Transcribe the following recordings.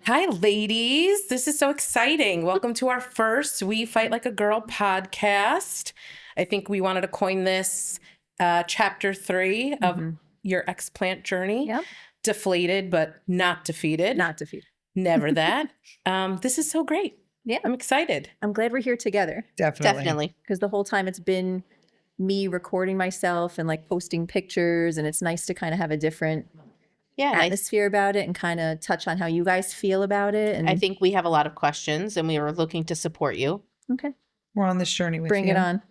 Hi, ladies. This is so exciting. Welcome to our first We Fight Like a Girl podcast. I think we wanted to coin this chapter 3 of your explant journey. Yep. Deflated, but not defeated. Not defeated. Never that. This is so great. Yeah. I'm excited. I'm glad we're here together. Definitely. Because the whole time it's been me recording myself and like posting pictures, and it's nice to kind of have a different atmosphere about it and kind of touch on how you guys feel about it. And I think we have a lot of questions and we were looking to support you. Okay. We're on this journey with you. Bring it on.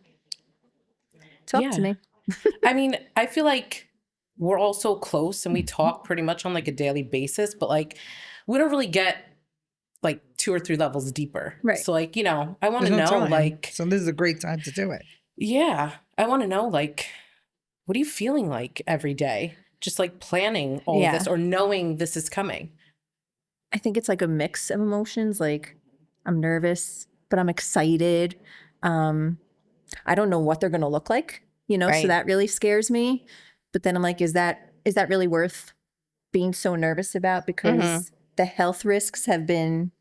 Talk to me. I mean, I feel like we're all so close and we talk pretty much on like a daily basis, but like we don't really get like 2 or 3 levels deeper. Right. So like, I want to There's know no time. like. So this is a great time to do it. Yeah. I want to know like, what are you feeling like every day? Just like planning all of this or knowing this is coming. I think it's like a mix of emotions. Like I'm nervous, but I'm excited. I don't know what they're going to look like, so that really scares me. But then I'm like, is that really worth being so nervous about? Because the health risks have been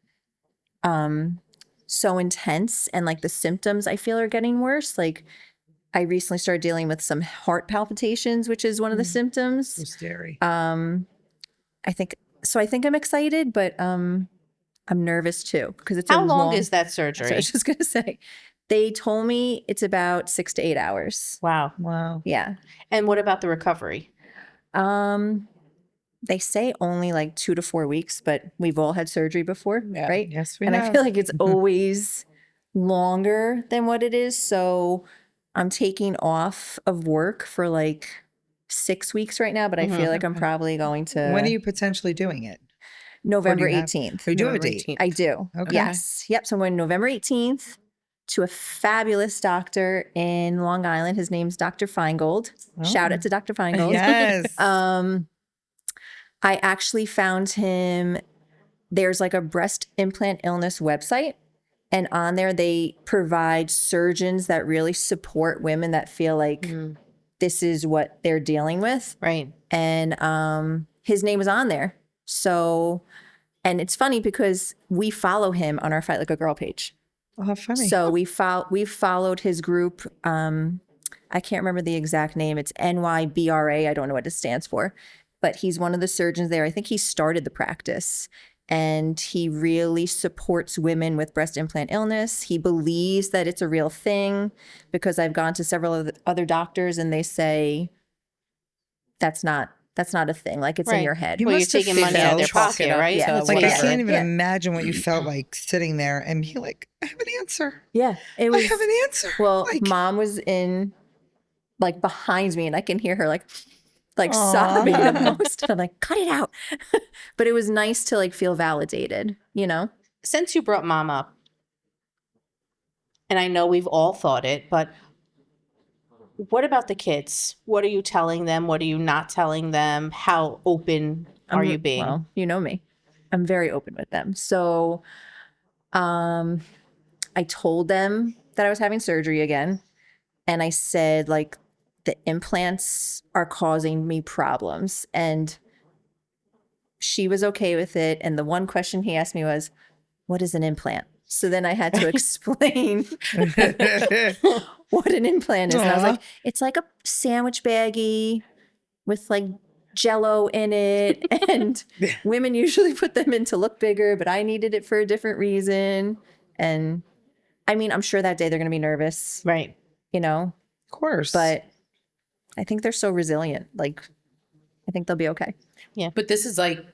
so intense, and like the symptoms I feel are getting worse. Like I recently started dealing with some heart palpitations, which is one of the symptoms. So scary. I think I'm excited, but I'm nervous too because it's How long is that surgery? So I was just gonna say, they told me it's about 6 to 8 hours. Wow. Yeah. And what about the recovery? They say only like 2 to 4 weeks, but we've all had surgery before, right? Yes, we And have. I feel like it's always longer than what it is. So I'm taking off of work for like 6 weeks right now, but I feel like I'm probably going to. When are you potentially doing it? November Or do you have- 18th. Oh, you do have a November date. 18th. I do. Okay. Yes. Yep. So I'm going November 18th to a fabulous doctor in Long Island. His name's Dr. Feingold. Shout out to Dr. Feingold. Yes. I actually found him. There's like a breast implant illness website, and on there they provide surgeons that really support women that feel like this is what they're dealing with. Right. And his name was on there. So, and it's funny because we follow him on our Fight Like a Girl page. Oh, how funny. So we've followed his group. I can't remember the exact name. It's NYBRA. I don't know what it stands for, but he's one of the surgeons there. I think he started the practice, and he really supports women with breast implant illness. He believes that it's a real thing because I've gone to several of the other doctors and they say that's not a thing. Like it's in your head. You Well, you're must have taking money out of their felt- pocket, right? Yeah. So It's like I whatever. can't even Yeah. imagine what you felt like sitting there and be like, I have an answer. Yeah, it I was. have an answer. Well, Like- mom was in like behind me, and I can hear her like sobbing the most. I'm like, cut it out. But it was nice to like feel validated, Since you brought mom up, and I know we've all thought it, but what about the kids? What are you telling them? What are you not telling them? How open are you being? Well, you know me. I'm very open with them. So I told them that I was having surgery again. And I said, like, the implants are causing me problems. And she was okay with it. And the one question he asked me was, what is an implant? So then I had to explain what an implant is. And I was like, it's like a sandwich baggie with like Jello in it. And women usually put them in to look bigger, but I needed it for a different reason. And I mean, I'm sure that day they're going to be nervous, Right. Of course. but I think they're so resilient. Like, I think they'll be okay. But this is like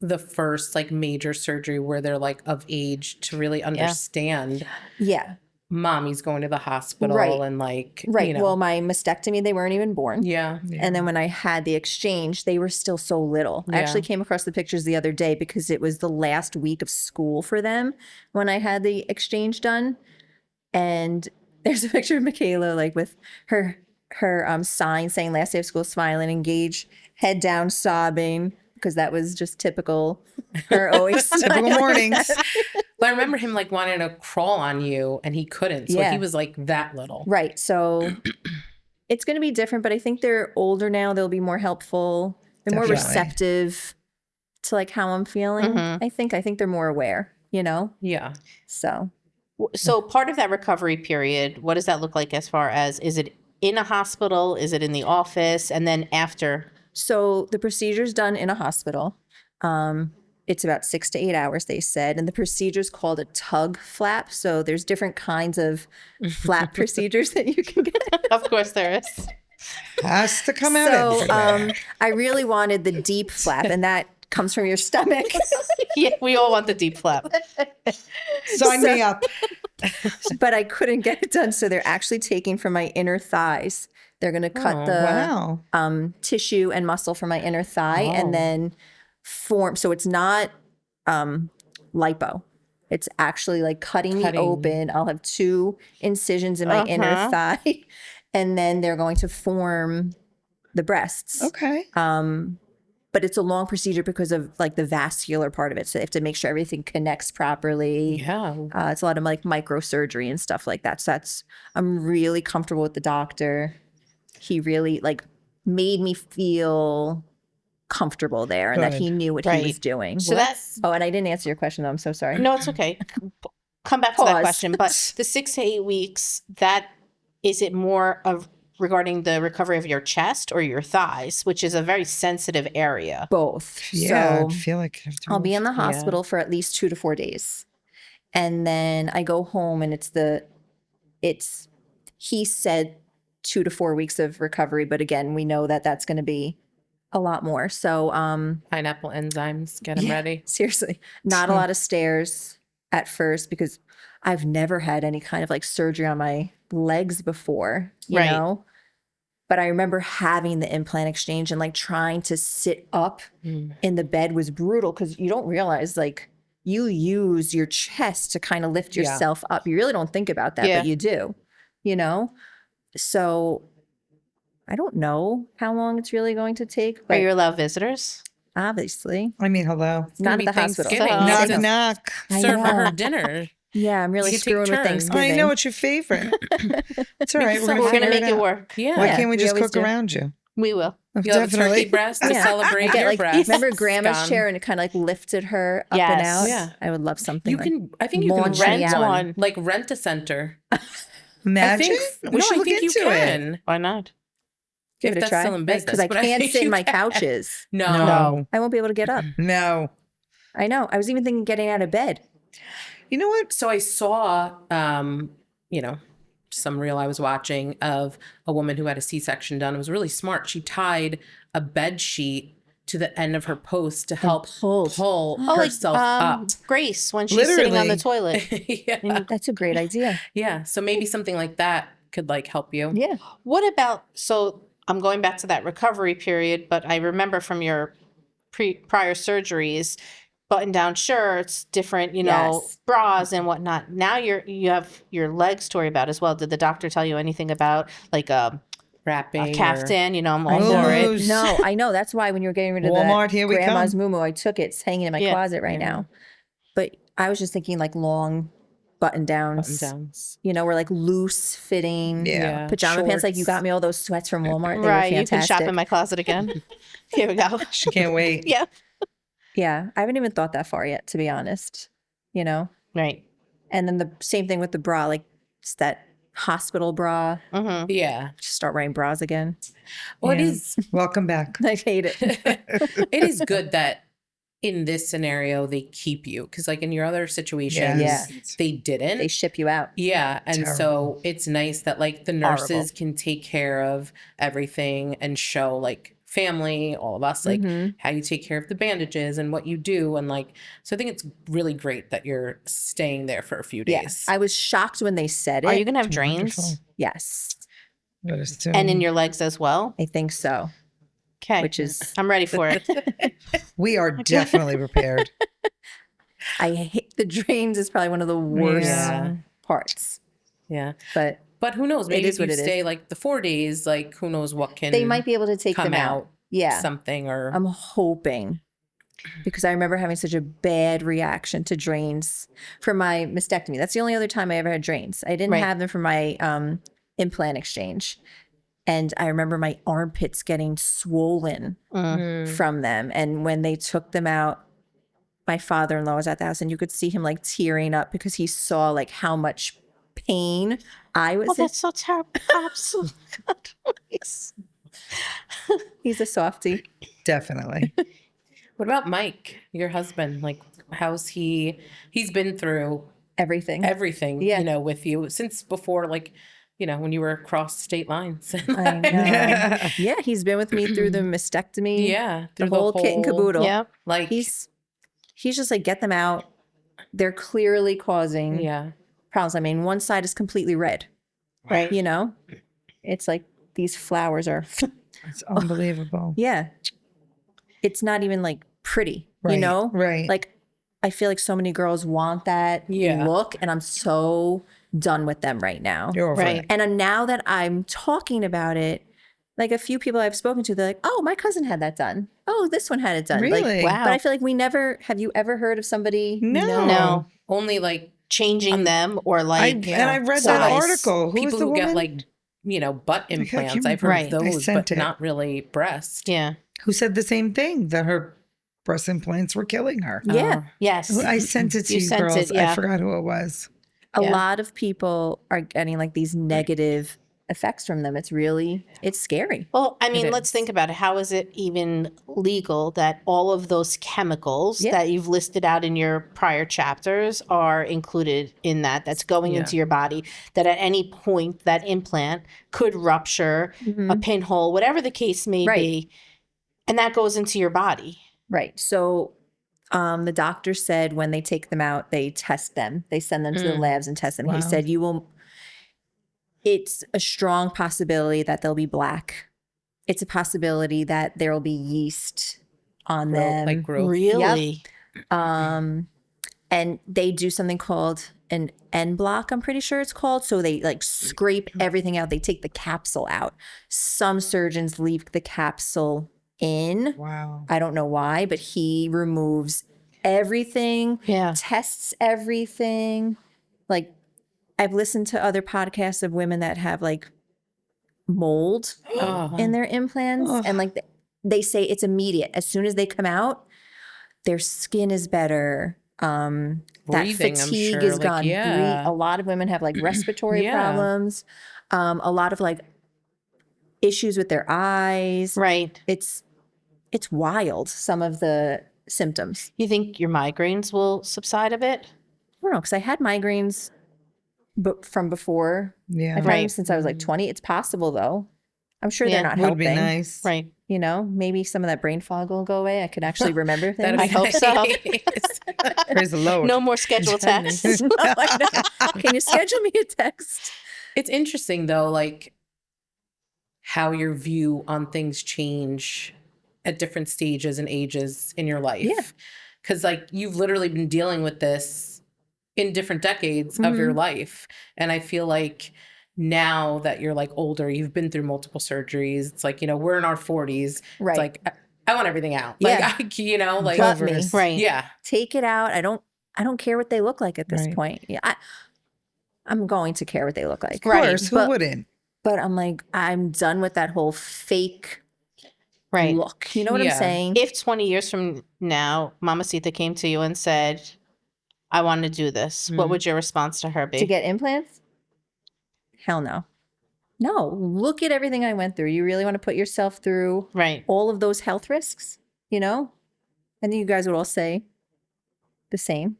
the first like major surgery where they're like of age to really understand Yeah. mommy's going to the hospital Right. and like, Right. Well, my mastectomy, they weren't even born. yeah. And then when I had the exchange, they were still so little. I actually came across the pictures the other day because it was the last week of school for them when I had the exchange done. And there's a picture of Michaela like with her sign saying last day of school, smiling, engaged, head down, sobbing, because that was just typical. Her always Typical smiling. mornings. But I remember him like wanting to crawl on you and he couldn't. So he was like that little. Right. So it's going to be different, but I think they're older now. They'll be more helpful. They're more Definitely. receptive. to like how I'm feeling. Mhm. I think they're more aware, you know? Yeah. So So part of that recovery period, what does that look like as far as, is it in a hospital? Is it in the office? And then after? So the procedure's done in a hospital. It's about 6 to 8 hours, they said. And the procedure's called a tug flap. So there's different kinds of flap procedures that you can get. Of course there is. Has to come out So everywhere. I really wanted the deep flap, and that comes from your stomach. Yeah, we all want the deep flap. Sign me up. But I couldn't get it done. So they're actually taking from my inner thighs. They're going to cut Oh, the Wow. tissue and muscle from my inner thigh Oh. and then form. So it's not lipo. It's actually like cutting me open. I'll have 2 incisions in my inner thigh, and then they're going to form the breasts. Okay. But it's a long procedure because of like the vascular part of it. So they have to make sure everything connects properly. Yeah. It's a lot of like microsurgery and stuff like that. So I'm really comfortable with the doctor. He really like made me feel comfortable there and that Good. he knew what he was Right. doing. So that's, Oh, and I didn't answer your question though. I'm so sorry. no, it's okay. Come back to that Pause. question. But the 6 to 8 weeks, that, is it more of regarding the recovery of your chest or your thighs, which is a very sensitive area? Both. Yeah, So I feel like I'll be in the hospital for at least 2 to 4 days. And then I go home and he said 2 to 4 weeks of recovery. But again, we know that that's going to be a lot more. So, Pineapple enzymes. Get them yeah, ready. seriously, not a lot of stairs at first because I've never had any kind of like surgery on my legs before, you Right. know? But I remember having the implant exchange and like trying to sit up in the bed was brutal because you don't realize like you use your chest to kind of lift Yeah. yourself up. You really don't think about that, Yeah. but you do, you know? So I don't know how long it's really going to take, Are but you allowed visitors? obviously I mean, hello. it's not gonna at the be hospital. Thanksgiving. So- Knock, I know. knock. I Serve know. her dinner. Yeah, I'm really You can take screwing with turns. Thanksgiving. I know it's your favorite. It's all right. We're so- gonna We're going to figure make it out. work. Yeah. Why Yeah, can't we we just always cook do. around you? We will. You'll have a turkey breast to Yeah. celebrate I get your like breast. remember grandma's Gone. chair and it kind of like lifted her up and Yes. out. Yeah. I would love something. You like can. I think you can launch me rent out. one. Like rent a center. Imagine. We should I look think into you it. can. Why not? give if it a that's try still in business, because I but I can't think sit in you my can. couches. No. No. I won't be able to get up. No. I know. I was even thinking getting out of bed. You know what? So I saw, some reel I was watching of a woman who had a C-section done. It was really smart. She tied a bed sheet to the end of her post to help pulled. pull Oh, like herself up. Grace when she's sitting on the toilet. Yeah. That's a great idea. Yeah. So maybe something like that could like help you. Yeah. What about, so I'm going back to that recovery period, but I remember from your prior surgeries, button down shirts, different, Yes. bras and whatnot. Now you have your legs to worry about as well. Did the doctor tell you anything about like a Wrapping. or- caftan? I'm all I for know. it. Muumuus. No, I know. That's why when you're getting rid of Walmart, that here we grandma's come. muumuu, I took it. It's hanging in my Yeah. closet right now. But I was just thinking like long button downs. Button-downs. Or like loose fitting Yeah. pajama pants. Like you Shorts. got me all those sweats from Walmart. They Right. were You can fantastic. shop in my closet again. Here we go. She can't wait. Yeah. Yeah, I haven't even thought that far yet, to be honest. Right. And then the same thing with the bra, like it's that hospital bra. Mm-hmm. Yeah. Just start wearing bras again. Well, it Yeah. is. Welcome back. I hate it. It is good that in this scenario they keep you because like in your other situations Yeah. they didn't. They ship you out. Yeah. And so Terrible. it's nice that like the Horrible. nurses can take care of everything and show like family, all of us, like Mhm. how you take care of the bandages and what you do. And like, so I think it's really great that you're staying there for a few days. Yes. I was shocked when they said it. Are you going to have drains? Wonderful. Yes, But assume- And in your legs as well? I think so. Okay. Which is, I'm ready for it. we are definitely prepared. I hate the drains is probably one of the worst Yeah. parts. Yeah. But But who knows? Maybe is if you what it is. stay like the 4 days, like who knows what can they might be able to take come them out. Yeah. something or I'm hoping because I remember having such a bad reaction to drains for my mastectomy. That's the only other time I ever had drains. I didn't Right. have them for my implant exchange. And I remember my armpits getting swollen from them. And when they took them out, my father-in-law was at the house and you could see him like tearing up because he saw like how much pain I was Oh, in. that's so terrible. Absolutely. He's a softie. Definitely. What about Mike, your husband? Like, how's he's been through Everything. everything, with you since before, like, when you were across state lines. I know. Yeah, he's been with me through the mastectomy. Yeah. The through whole kit and caboodle. Yeah. Like, He's just like, get them out. They're clearly causing problems. I mean, one side is completely red. Right. It's like these flowers are. It's unbelievable. Yeah. It's not even like pretty, Right. Right. Like, I feel like so many girls want that look, and I'm so done with them right now. You're over Right. it. And now that I'm talking about it, like a few people I've spoken to, they're like, oh, my cousin had that done. Oh, this one had it done. Really? Like, Wow. But I feel like have you ever heard of somebody? No. only like Changing them or like. And I read size. that article. Who's people the who woman? get like, butt implants. can't I've heard remember. of Right. I those, sent but it. not really breast. Yeah. Who said the same thing, that her breast implants were killing her. Yeah. Yes. I sent it to You you, sent girls. it, yeah. I forgot who it was. A Yeah. lot of people are getting like these negative effects from them. It's scary. Well, I mean, It let's is. think about it. How is it even legal that all of those chemicals that you've listed out in your prior chapters are included in that's going into your body, that at any point that implant could rupture a pinhole, whatever the case may be, and that goes into your body. Right. So the doctor said when they take them out, they test them. They send them to the labs and test them. Wow. He said, it's a strong possibility that they'll be black. It's a possibility that there will be yeast on them. Like growth. Really? And they do something called an N block, I'm pretty sure it's called. So they like scrape everything out. They take the capsule out. Some surgeons leave the capsule in. Wow. I don't know why, but he removes everything, Yeah. tests everything. Like, I've listened to other podcasts of women that have like mold in their implants, and like they say it's immediate. As soon as they come out, their skin is better. That Breathing, I'm fatigue sure, is like, gone. yeah. A lot of women have like respiratory problems. A lot of like issues with their eyes. Right. It's wild, some of the symptoms. You think your migraines will subside a bit? I don't know, because I had migraines from before. Yeah. I've had them since I was like 20. It's possible though. I'm sure they're not Would helping. be nice. Right. Maybe some of that brain fog will go away. I could actually remember things. I hope so. Praise the Lord. No more scheduled texts. Can you schedule me a text? It's interesting though, like how your view on things change at different stages and ages in your life. Yeah. Because like you've literally been dealing with this in different decades of your life. And I feel like now that you're like older, you've been through multiple surgeries. It's like, we're in our 40s. Right. It's like, I want everything out. Yeah. Like, like, Cut me. Right. yeah. Take it out. I don't care what they look like at this Right. point. Yeah, I'm going to care what they look like. Of course. Who But- wouldn't? But I'm like, I'm done with that whole fake Right. look. You know what I'm Yeah. saying? If 20 years from now, Mamacita came to you and said, I want to do this, what would your response to her be? To get implants? Hell no. No, look at everything I went through. You really want to put yourself through Right. all of those health risks, And then you guys would all say the same.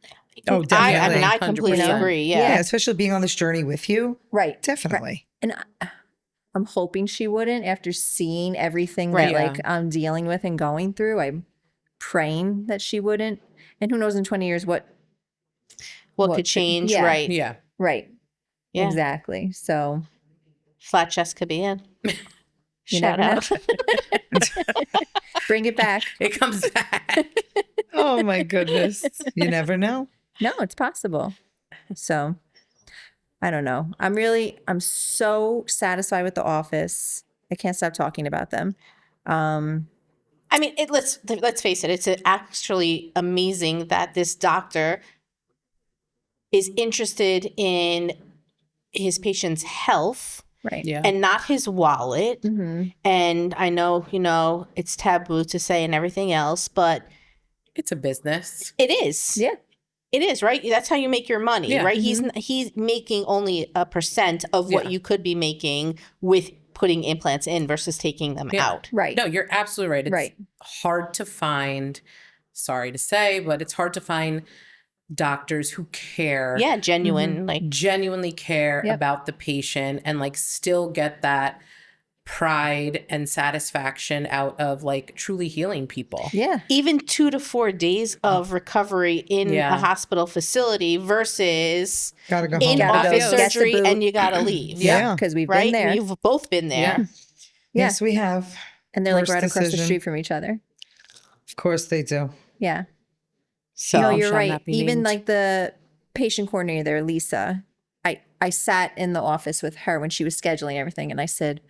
Oh, I mean, definitely. I completely 100%. agree. Yeah. Yeah. Especially being on this journey with you. Right. Definitely. And I'm hoping she wouldn't after seeing everything Right. that like I'm dealing with and going through. I'm praying that she wouldn't. And who knows in 20 years what What could change? yeah. Right. Yeah. right. Yeah. Exactly. So Flat chest could be in. You Shout never know. out. bring it back. It comes back. Oh my goodness. You never know. No, it's possible. So I don't know. I'm so satisfied with The Office. I can't stop talking about them. I mean, let's face it. It's actually amazing that this doctor is interested in his patient's health Right. Yeah. and not his wallet. Mm-hmm. And I know, it's taboo to say and everything else, but It's a business. it is. Yeah. It is, right? That's how you make your money, Yeah. right? He's making only a percent of what Yeah. you could be making with putting implants in versus taking them Yeah. out. Right. No, you're absolutely right. It's Right. hard to find, sorry to say, but it's hard to find doctors who care. Yeah, genuine, Genuinely care Yep. about the patient and like still get that pride and satisfaction out of like truly healing people. Yeah. even 2 to 4 days of recovery in Yeah. a hospital facility versus Gotta go in home. Gotta go office get the surgery boot. and you gotta leave. Yeah. Because we've Right? been there. You've both been there. Yeah. Yeah. Yes, we have. And they're like Worst right across the decision. street from each other. Of course they do. Yeah. So No, you're shall right. not be Even named. like the patient coordinator there, Lisa, I sat in the office with her when she was scheduling everything, and I said,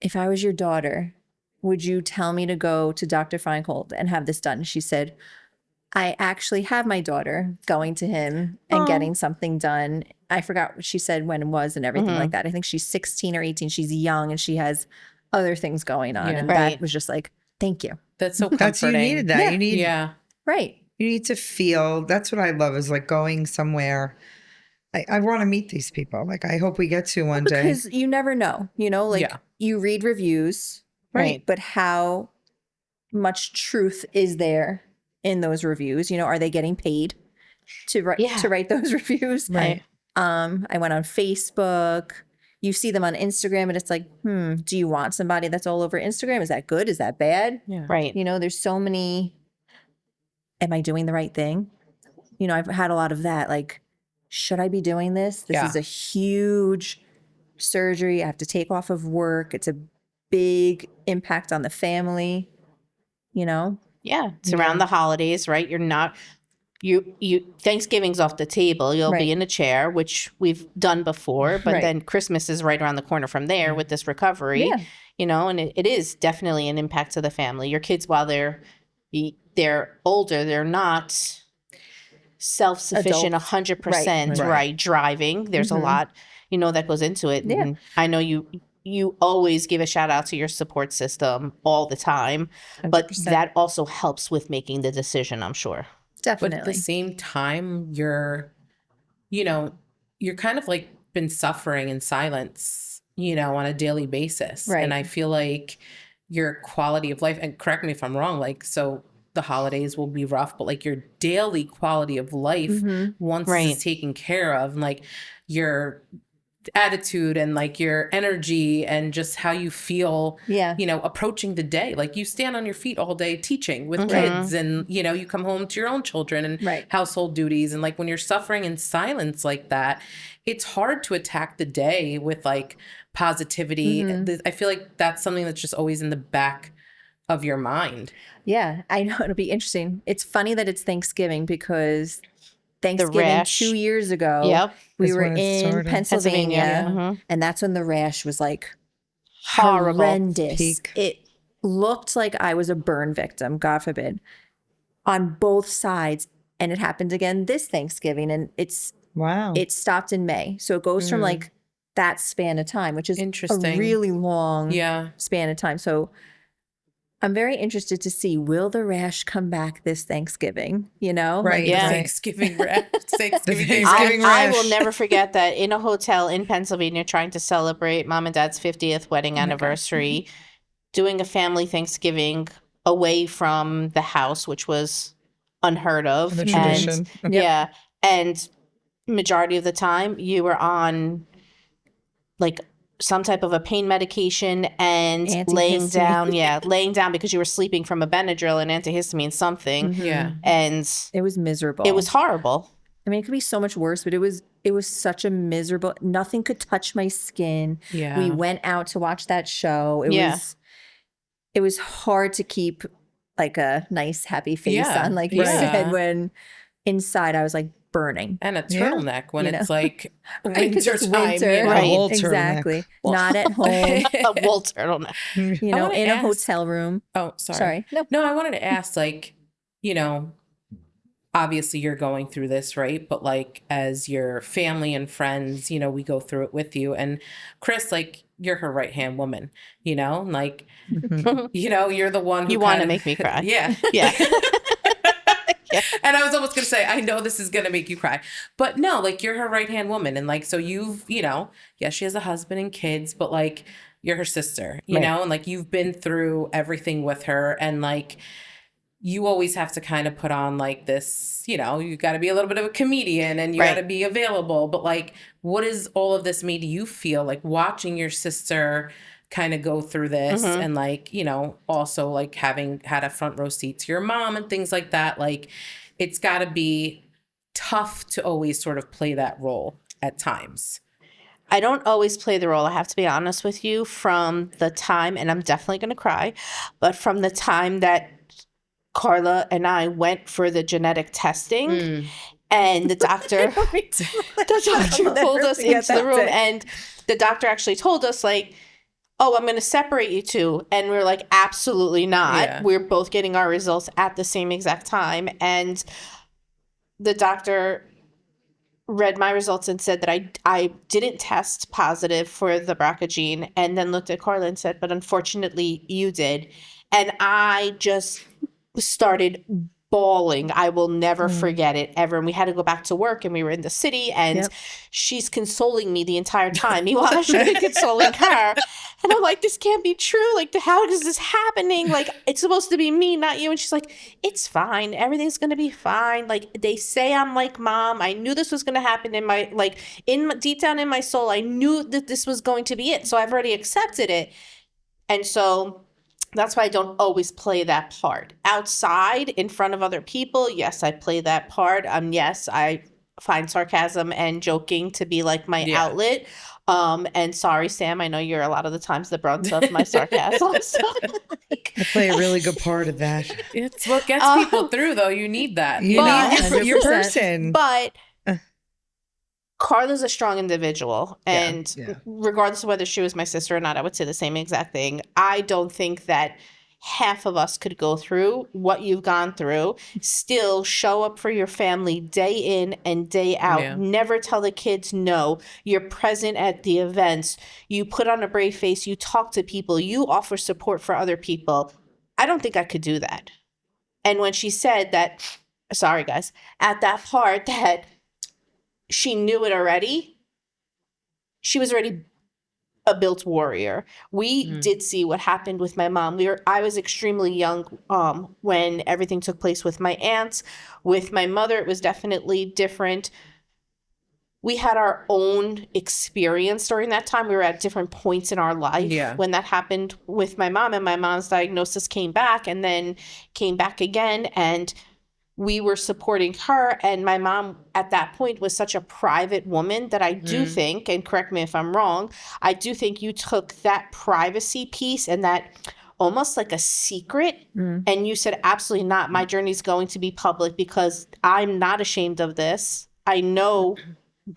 if I was your daughter, would you tell me to go to Dr. Feingold and have this done? She said, I actually have my daughter going to him and Aw. getting something done. I forgot what she said when it was and everything like that. I think she's 16 or 18. She's young and she has other things going on. Yeah. And Right. that was just like, thank you. That's so comforting. That's you needed that. Yeah. You need Yeah. Right. you need to feel. That's what I love is like going somewhere. I want to meet these people. Like I hope we get to one day. Because you never know, like Yeah. you read reviews, Right. but how much truth is there in those reviews? Are they getting paid to write Yeah. to write those reviews? Right. I went on Facebook. You see them on Instagram and it's like, do you want somebody that's all over Instagram? Is that good? Is that bad? Yeah. Right. There's so many, am I doing the right thing? I've had a lot of that. Like, should I be doing this? This Yeah. is a huge surgery. I have to take off of work. It's a big impact on the family, Yeah. It's around the holidays, right? You're not you Thanksgiving's off the table. You'll Right. be in a chair, which we've done before, but Right. then Christmas is right around the corner from there with this recovery. Yeah. And it is definitely an impact to the family. Your kids, while they're older, they're not self-sufficient Adults. 100%, Right. right? Driving. There's a lot, that goes into it. Yeah. And I know you always give a shout out to your support system all the time, but 100%. that also helps with making the decision, I'm sure. But at the Definitely. same time, you're kind of like been suffering in silence, on a daily basis. Right. And I feel like your quality of life, and correct me if I'm wrong, like, so the holidays will be rough, but like your daily quality of life, once Right. it's taken care of, and like your attitude and like your energy and just how you feel, Yeah. approaching the day. Like you stand on your feet all day teaching with kids and, you come home to your own children and Right. household duties. And like when you're suffering in silence like that, it's hard to attack the day with like positivity. I feel like that's something that's just always in the back of your mind. Yeah. I know it'll be interesting. It's funny that it's Thanksgiving because Thanksgiving rash. 2 years ago, Yep. we Is were when it in started. Pennsylvania, Pennsylvania. and that's when the rash was like Horrible. horrendous. Peak. It looked like I was a burn victim, God forbid, on both sides. And it happened again this Thanksgiving, and Wow. it stopped in May. So it goes from like that span of time, which is a Interesting. really long Yeah. span of time. So I'm very interested to see, will the rash come back this Thanksgiving? Right. Yeah. Thanksgiving rash. Thanksgiving Thanksgiving I will rash. never forget that in a hotel in Pennsylvania trying to celebrate mom and dad's 50th wedding anniversary, doing a family Thanksgiving away from the house, which was unheard of. The And- tradition. yeah. And majority of the time you were on like some type of a pain medication and laying Antihistamine. down because you were sleeping from a Benadryl and antihistamine something. Yeah. And It was miserable. it was horrible. I mean, it could be so much worse, but it was such a miserable. Nothing could touch my skin. Yeah. We went out to watch that show. Yeah. It was hard to keep like a nice happy face Yeah. on, like you Yeah. said, when inside I was like burning. And a Yeah. turtleneck when You know? it's like Because winter it's time. winter. A Right. whole turtleneck. Exactly. Not at home, A wool turtleneck. you know, wanna in a ask- hotel room. Oh, sorry. Sorry. No. No, I wanted to ask, like, obviously you're going through this, right? But like as your family and friends, you know, we go through it with you. And Chris, like you're her right-hand woman, you know, like, you know, you're the one who You want to kinda- make me cry. Yeah. Yeah. And I was almost going to say, I know this is going to make you cry, but no, like you're her right-hand woman. And like, so you've, you know, yeah, she has a husband and kids, but like you're her sister, you Right. know, and like you've been through everything with her. And like, you always have to kind of put on like this, you know, you got to be a little bit of a comedian and you Right. got to be available. But like, what does all of this made you feel like watching your sister kind of go through this and like, you know, also like having had a front row seat to your mom and things like that? Like, it's got to be tough to always sort of play that role at times. I don't always play the role. I have to be honest with you. From the time, and I'm definitely going to cry, but from the time that Carla and I went for the genetic testing, and the doctor pulled us into the room, and the doctor actually told us like, oh, I'm going to separate you two. And we're like, absolutely not. Yeah. We're both getting our results at the same exact time. And the doctor read my results and said that I didn't test positive for the BRCA gene, and then looked at Carla and said, but unfortunately you did. And I just started bawling. I will never forget it ever. And we had to go back to work, and we were in the city, and she's consoling me the entire time. Meanwhile, I should have been consoling her. And I'm like, this can't be true. Like, how is this happening? Like, it's supposed to be me, not you. And she's like, it's fine. Everything's going to be fine. Like, they say I'm like mom. I knew this was going to happen deep down in my soul. I knew that this was going to be it. So I've already accepted it. And so that's why I don't always play that part. Outside, in front of other people, yes, I play that part. Yes, I find sarcasm and joking to be like my outlet. And sorry, Sam, I know you're a lot of the times the brunt of my sarcasm. So, I play a really good part of that. It's what gets people through, though. You need that. You know? need your 100%. person. but Carla's a strong individual, and regardless of whether she was my sister or not, I would say the same exact thing. I don't think that half of us could go through what you've gone through, still show up for your family day in and day out, never tell the kids no, you're present at the events, you put on a brave face, you talk to people, you offer support for other people. I don't think I could do that. And when she said that, sorry guys, at that part that she knew it already, she was already a built warrior. We did see what happened with my mom. I was extremely young when everything took place with my aunts. With my mother, it was definitely different. We had our own experience during that time. We were at different points in our life when that happened with my mom, and my mom's diagnosis came back and then came back again, and we were supporting her. And my mom at that point was such a private woman that I do think, and correct me if I'm wrong, I do think you took that privacy piece and that almost like a secret, and you said, absolutely not. My journey's going to be public because I'm not ashamed of this. I know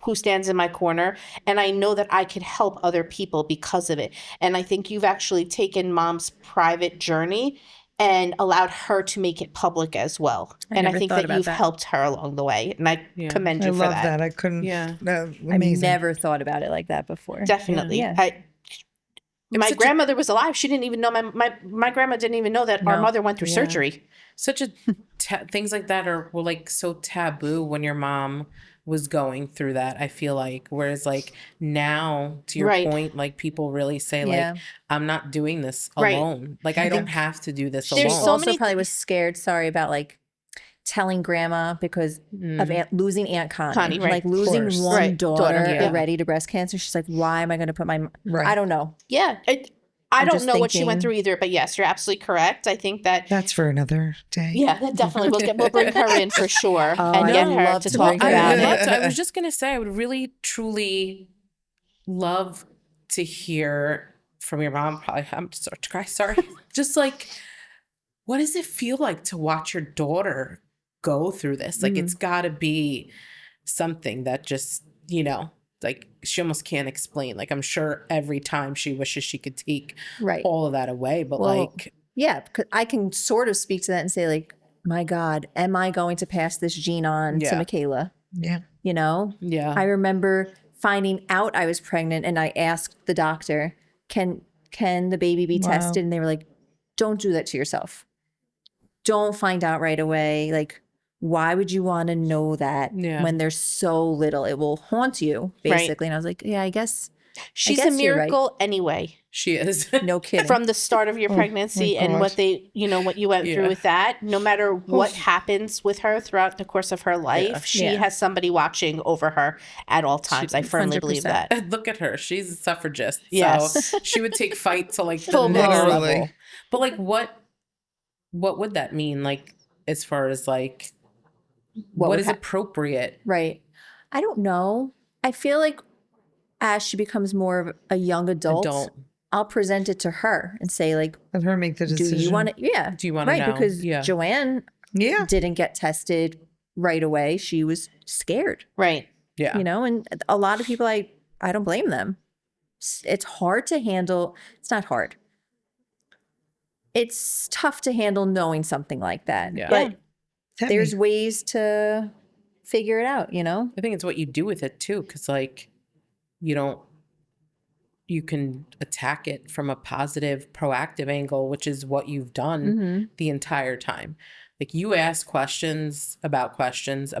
who stands in my corner, and I know that I can help other people because of it. And I think you've actually taken mom's private journey and allowed her to make it public as well. And I think that you've helped her along the way. And I commend you for that. I love that. I couldn't. Yeah. Amazing. I've never thought about it like that before. Definitely. Yeah. My grandmother was alive. She didn't even know, my grandma didn't even know that our mother went through surgery. Such a, things like that were like so taboo when your mom was going through that, I feel like. Whereas like now, to your point, like people really say like, I'm not doing this alone. Like I don't have to do this alone. She also probably was scared, about like telling grandma because of losing Aunt Connie. Like losing one daughter already to breast cancer. She's like, why am I going to put my, I don't know. Yeah. I don't know what she went through either, but yes, you're absolutely correct. I think that's for another day. Yeah, definitely. We'll bring her in for sure and get her to talk about it. I was just gonna say, I would really, truly love to hear from your mom. Probably, I'm just starting to cry. Sorry. Just like, what does it feel like to watch your daughter go through this? Like, it's got to be something that just, like she almost can't explain. Like I'm sure every time she wishes she could take all of that away, but because I can sort of speak to that and say like, my God, am I going to pass this gene on to Yeah. Michaela? Yeah. You know? Yeah. I remember finding out I was pregnant and I asked the doctor, can the baby be Wow. tested? And they were like, don't do that to yourself. Don't find out right away. Like, why would you want to know that Yeah. when there's so little? It will haunt you, basically. And I was like, yeah, I guess She's a guess you're right. miracle anyway. She is. no kidding. From the start of your pregnancy and what God. they, what you went through Yeah. with that, no matter what happens with her throughout the course of her life, she Yeah. has somebody watching over her at all times. I firmly believe 100%. that. Look at her. She's a suffragist. Yes. So she would take fight to like the Full next blown. level. Literally. But like what would that mean? Like as far as like what would is appropriate? Right. I don't know. I feel like as she becomes more of a young adult, I'll present it to her and say, like, Let her make the do decision. you want to? Yeah. Do you wanna Right. know? Because Yeah. Joanne Yeah. didn't get tested right away. She was scared, Right. Yeah. you know, and a lot of people, I don't blame them. It's hard to handle. It's not hard. It's tough to handle knowing something like that. Yeah. But Tell there's me. ways to figure it out, you know? I think it's what you do with it too, because like you can attack it from a positive, proactive angle, which is what you've done Mm-hmm. the entire time. Like you ask questions about the questions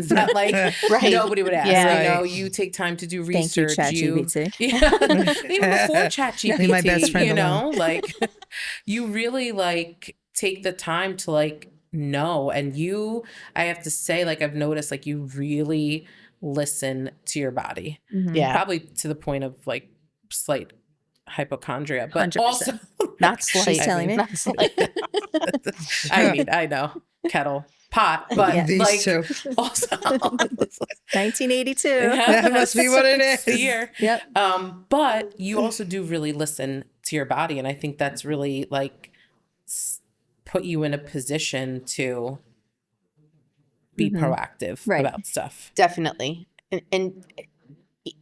that like Right. nobody would ask. Yeah. You know, Right. you take time to do Thank you, research. ChatGPT. Yeah. Even before ChatGPT, Leave my best friend you know, alone. like you really like take the time to like know. And I have to say, like I've noticed like you really listen to your body. Mhm. Yeah. Probably to the point of like slight hypochondria, but 100%. also Not slight. She's telling me. Not slight. I mean, I know kettle pot, but Yeah. These like two. also 1982. That must be what it it's the is. year. Yep. But you also do really listen to your body, and I think that's really like put you in a position to be proactive Right. about stuff. Definitely. And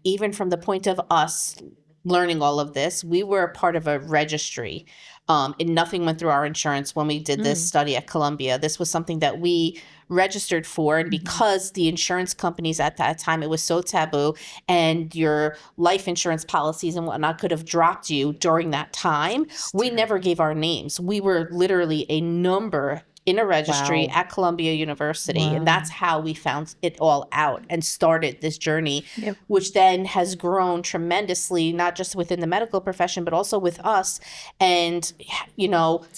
even from the point of us learning all of this, we were a part of a registry. And nothing went through our insurance when we did this study at Columbia. This was something that we registered for. And because the insurance companies at that time, it was so taboo, and your life insurance policies and whatnot could have dropped you during that time, we never gave our names. We were literally a number in a registry Wow. at Columbia University. Wow. And that's how we found it all out and started this journey, Yep. which then has grown tremendously, not just within the medical profession, but also with us. And,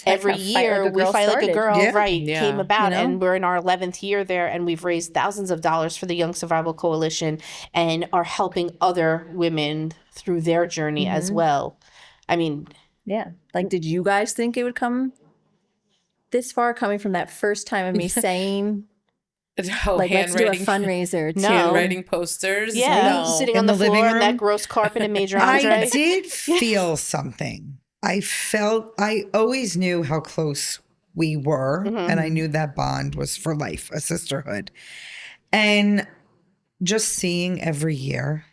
every how Fight year Like a we Girl Fight Like a started. Girl, Yeah. right, Yeah. came about. You know? And we're in our 11th year there, and we've raised thousands of dollars for the Young Survival Coalition and are helping other women through their journey as well. I mean, Yeah. Like, did you guys think it would come this far, coming from that first time of me saying, Oh, like, let's do a handwriting, fundraiser to No. handwriting posters. yeah, No. sitting In on the the living floor in that room? gross carpet in Major I Andre. did feel something. I always knew how close we were, and I knew that bond was for life, a sisterhood. And just seeing every year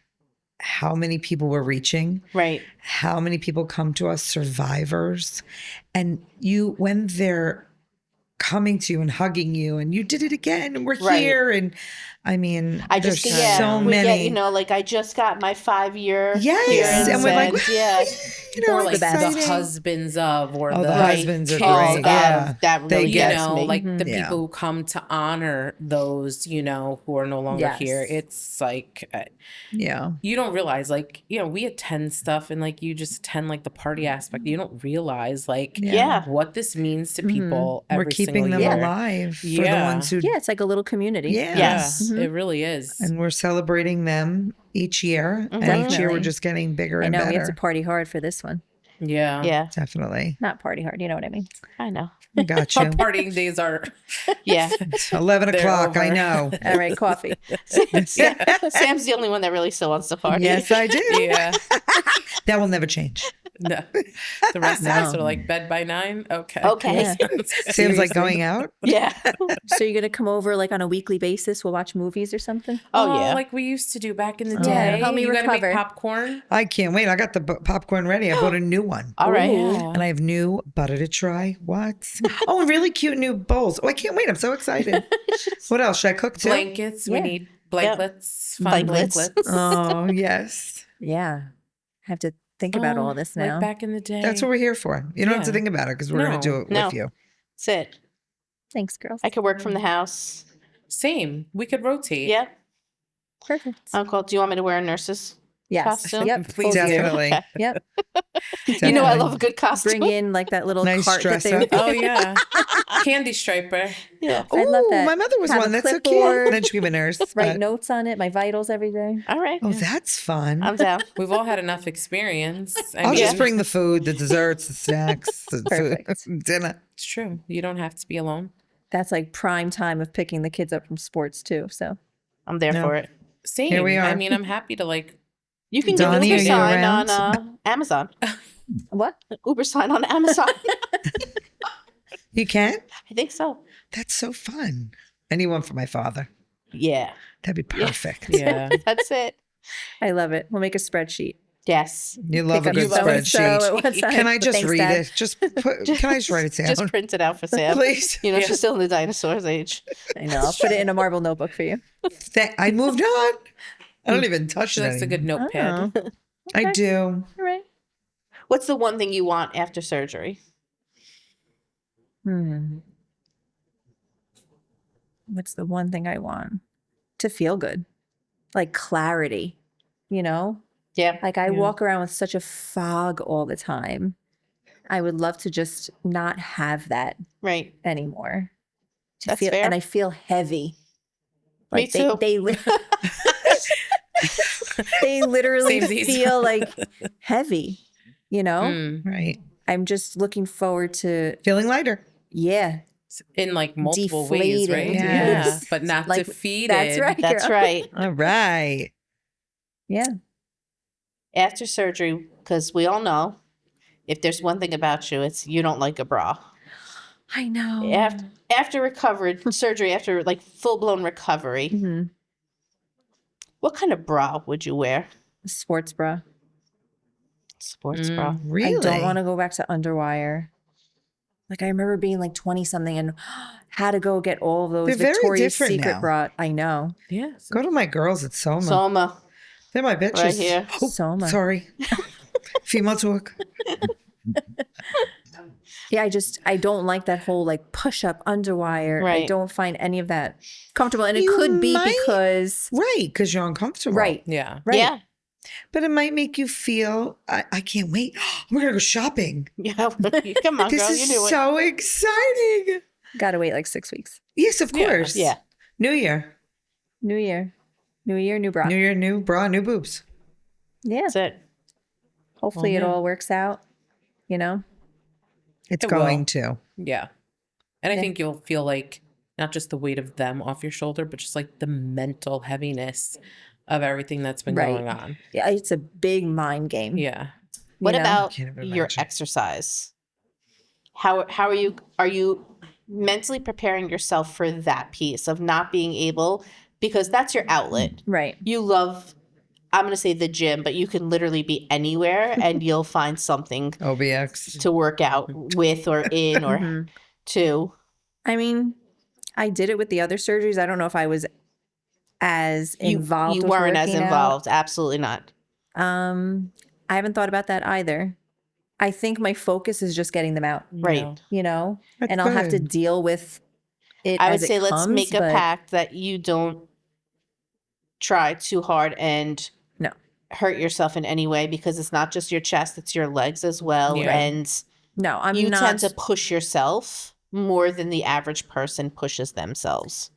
how many people were reaching, Right. how many people come to us, survivors, and when they're coming to you and hugging you, and you did it again, and we're Right. here, and I mean, I there's just get, so we many. get, like I just got my 5-year Yes, clearance, and we're like, yeah, Or like exciting. the husbands of, or Oh, the the husbands are kids great. of, Yeah. that They really you get gets know, me. like the Yeah. people who come to honor those, who are no longer Yes. here. It's like, Yeah. you don't realize, like, we attend stuff and like you just attend like the party aspect. You don't realize like Yeah. what this means to people every We're keeping single them year. alive for the Yeah. ones who yeah, it's like a little community. Yeah. Yes. It really is. And we're celebrating them each year. And each year Definitely. we're just getting bigger I and know better. we have to party hard for this one. Yeah. Yeah, Definitely. Not party hard, you know what I mean? I know. I got Our you. partying days are Yeah. It's 11 They're o'clock. I over. know. All right, coffee. Sam's the only one that really still wants to party. Yes, I do. yeah. That will never change. No. The rest of us No. are like bed by 9. Okay. Okay. Yeah. Sam's like Seriously. going out. Yeah. So you're gonna come over like on a weekly basis? We'll watch movies or something. Oh, yeah. Like we used to do back in the Yeah, day. help me You gotta make recover. popcorn. I can't wait. I got the popcorn ready. I bought a new one. All right. Yeah. And I have new butter to try. What? Oh, and really cute new bowls. Oh, I can't wait. I'm so excited. What else? Should I cook too? Blankets. We Yeah. need blankets. Fun Blankets. blankets. Oh, yes. Yeah, I have to think about all this now. Like back in the day. That's what we're here for. You don't have to Yeah. think about it because we're going to do it No. with you. That's it. Thanks, girls. I could work from the house. Same. We could rotate. Yeah. Perfect. Uncle, do you want me to wear a nurse's Yes. costume? Yep. Please full gear. Definitely. Okay. Yep. You know I love a good costume. Bring in like that little Nice cart that dress they up. Oh, yeah. Candy striper. Yeah. I love Ooh, that. my mother was Have a one. That's so cute. clipboard. And then she became a nurse. write but- notes on it, my vitals every day. All right. Oh, that's fun. I'm down. We've all had enough experience. I'll mean, just bring the food, the desserts, the snacks, the Perfect. food, dinner. It's true. You don't have to be alone. That's like prime time of picking the kids up from sports too. So I'm there No. for it. Same. Here we I are. mean, I'm happy to like. You can Donnie, get are Uber you sign around? on Amazon. what? Uber sign on Amazon. You can? I think so. That's so fun. Anyone for my father. Yeah. That'd be perfect. Yeah. That's it. I love it. We'll make a spreadsheet. Yes. You love a Pick good up so-and-so spreadsheet. at one time. Can I just Thanks, read Dad. it? Can I just write it down? Just print it out for Sam. Please. You know, she's still in the dinosaurs age. I know. I'll put it in a marble notebook for you. I moved on. I don't even touch She it likes a good anymore. notepad. Oh, I do. all right. What's the one thing you want after surgery? What's the one thing I want? To feel good. Like clarity, you know? Yeah. Like I Yeah. walk around with such a fog all the time. I would love to just not have that Right. anymore. To That's feel, fair. and I feel heavy. Me Like too. they literally Samesies. feel like heavy, you know? Mm. Right. I'm just looking forward to, Feeling lighter. yeah. In like multiple ways, right? Deflating. Yes. Yeah. But not Like, defeated. that's right. That's girl. right. All right. Yeah. After surgery, because we all know if there's one thing about you, it's you don't like a bra. I know. After recovered surgery, after like full blown recovery, Mhm. what kind of bra would you wear? Sports bra. Sports bra. Really? I don't want to go back to underwire. Like I remember being like 20 something and had to go get all of those They're very Victoria's different Secret now. bra. I know. Yeah. Go to my girls at Soma. Soma. They're my bitches. Right here. Oh, Soma. sorry. Female talk. Yeah, I don't like that whole like push up underwire. I Right. don't find any of that comfortable. And it You could be might- because Right, because you're uncomfortable. right. Yeah. Right. Yeah. But it might make you feel, I can't wait. We're going to go shopping. Yeah. Come on, This girl. is You knew it. so exciting. Gotta wait like 6 weeks. Yes, of Yeah, course. Yeah. New year. New year. New year, new bra. New year, new bra, new boobs. Yeah. That's it. Hopefully it yeah. all works out. You know? It's It going will. to. Yeah. And I Yeah. think you'll feel like not just the weight of them off your shoulder, but just like the mental heaviness of everything that's been Right. going on. Yeah, it's a big mind game. Yeah. What you know? about Can't even your imagine. exercise? How are you? Are you mentally preparing yourself for that piece of not being able, because that's your outlet. Right. You love, I'm going to say the gym, but you can literally be anywhere and you'll find something OBX. to work out with or in or Mhm. to. I mean, I did it with the other surgeries. I don't know if I was as involved. You with weren't as working out. involved. Absolutely not. I haven't thought about that either. I think my focus is just getting them out, Right. No. you know, That's and I'll have to good. deal with it. I would as it say let's comes, make a but pact that you don't try too hard and No. hurt yourself in any way, because it's not just your chest, it's your legs as well. Yeah. And No, I'm you not. tend to push yourself more than the average person pushes themselves.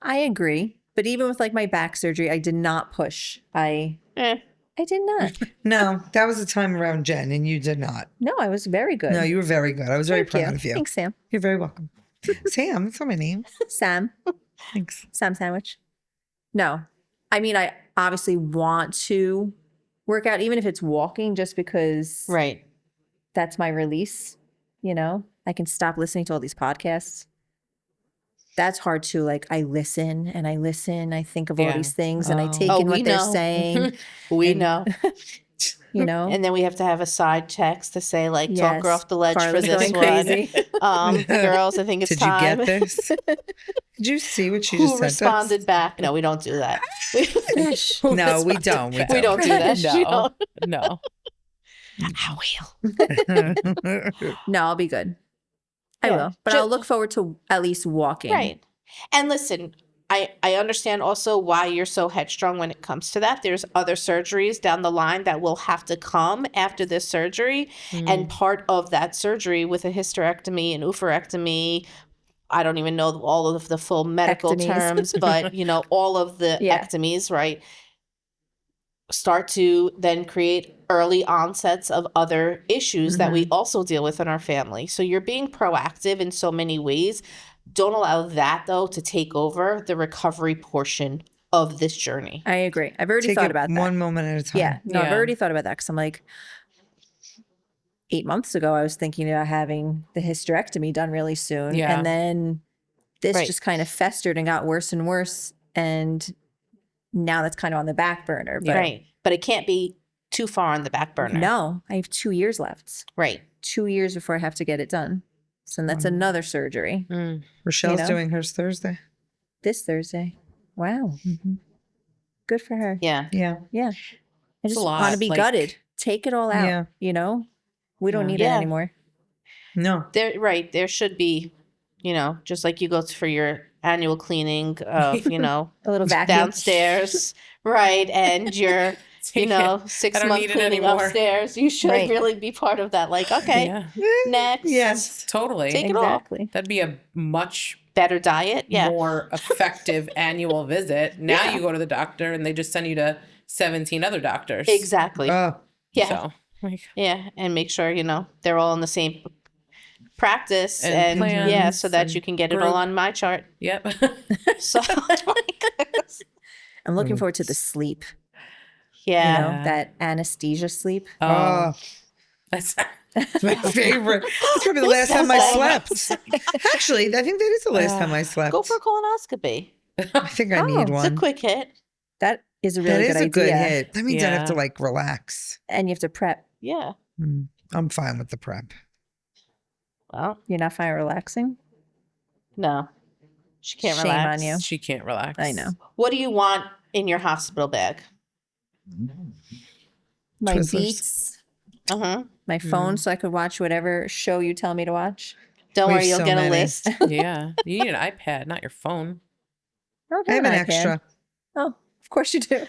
I agree, but even with like my back surgery, I did not push. I did not. No, that was a time around Jen, and you did not. No, I was very good. No, you were very good. I was very Thank proud of you. Thanks, Sam. You're very welcome. Sam, that's not my name. Sam. Thanks. Sam sandwich. No, I mean, I obviously want to work out, even if it's walking, just because Right. that's my release. I can stop listening to all these podcasts. That's hard too. Like I listen, I think of all these things and I take in what they're saying. We know. And then we have to have a side text to say like, talk her off the ledge Carla's for this going one. crazy. Girls, I think it's Did time. you get this? Did you see what she Who just responded sent back? No, we don't do that. us? No, we don't. We don't do that. No. No. I will. No, I'll be good. I Yeah. will. But I'll look forward to at least walking. Right. And listen, I understand also why you're so headstrong when it comes to that. There's other surgeries down the line that will have to come after this surgery. And part of that surgery with a hysterectomy and oophorectomy, I don't even know all of the full medical Ectomies. terms, but all of the ectomies, right, start to then create early onsets of other issues that we also deal with in our family. So you're being proactive in so many ways. Don't allow that, though, to take over the recovery portion of this journey. I agree. I've already Take thought it about that. one moment at a time. Yeah. No, I've Yeah. already thought about that because I'm like, 8 months ago, I was thinking about having the hysterectomy done really soon. Yeah. And then this Right. just kind of festered and got worse and worse. And now that's kind of on the back burner. But Right. But it can't be too far on the back burner. no, I have 2 years left. Right. 2 years before I have to get it done. So that's another surgery Rochelle's doing hers Thursday. this Thursday. Wow. Good for her. Yeah. Yeah. Yeah. I just a lot, want to be like- gutted. Take it all out. Yeah. We don't need it Yeah. anymore. No. There should be, just like you go for your annual cleaning of, A little vacuum. downstairs, right? And your, Take it. 6 I don't month need it cleaning anymore. upstairs. You should Right. really be part of that. Like, okay, Yeah. next. Yes. Totally. Take it all. Exactly. That'd be a much Better diet. Yeah. more effective annual visit. Now Yeah. you go to the doctor and they just send you to 17 other doctors. Exactly. Oh, yeah. So, like, Yeah. And make sure, they're all in the same practice And plans so that and you can get it all group. on my chart. yep. So, I'm looking forward to the sleep. yeah. That anesthesia sleep. oh, That's my favorite. It's probably the last time I slept. Actually, I think that is the last time I slept. Go for a colonoscopy. I think I need It's a one. quick hit. That is a That really is good a good idea. hit. That means I'd have to Yeah. relax. And you have to prep. Yeah. I'm fine with the prep. Well, You're not fine relaxing? no. She can't Shame relax. on you. she can't relax. I know. What do you want in your hospital bag? My Twizzlers. beats, Uh-huh. my phone so I could watch whatever show you tell me to watch. Don't We worry, have you'll so get many. a list. Yeah. You need an iPad, not your phone. Okay, I have an iPad. extra. Oh, of course you do.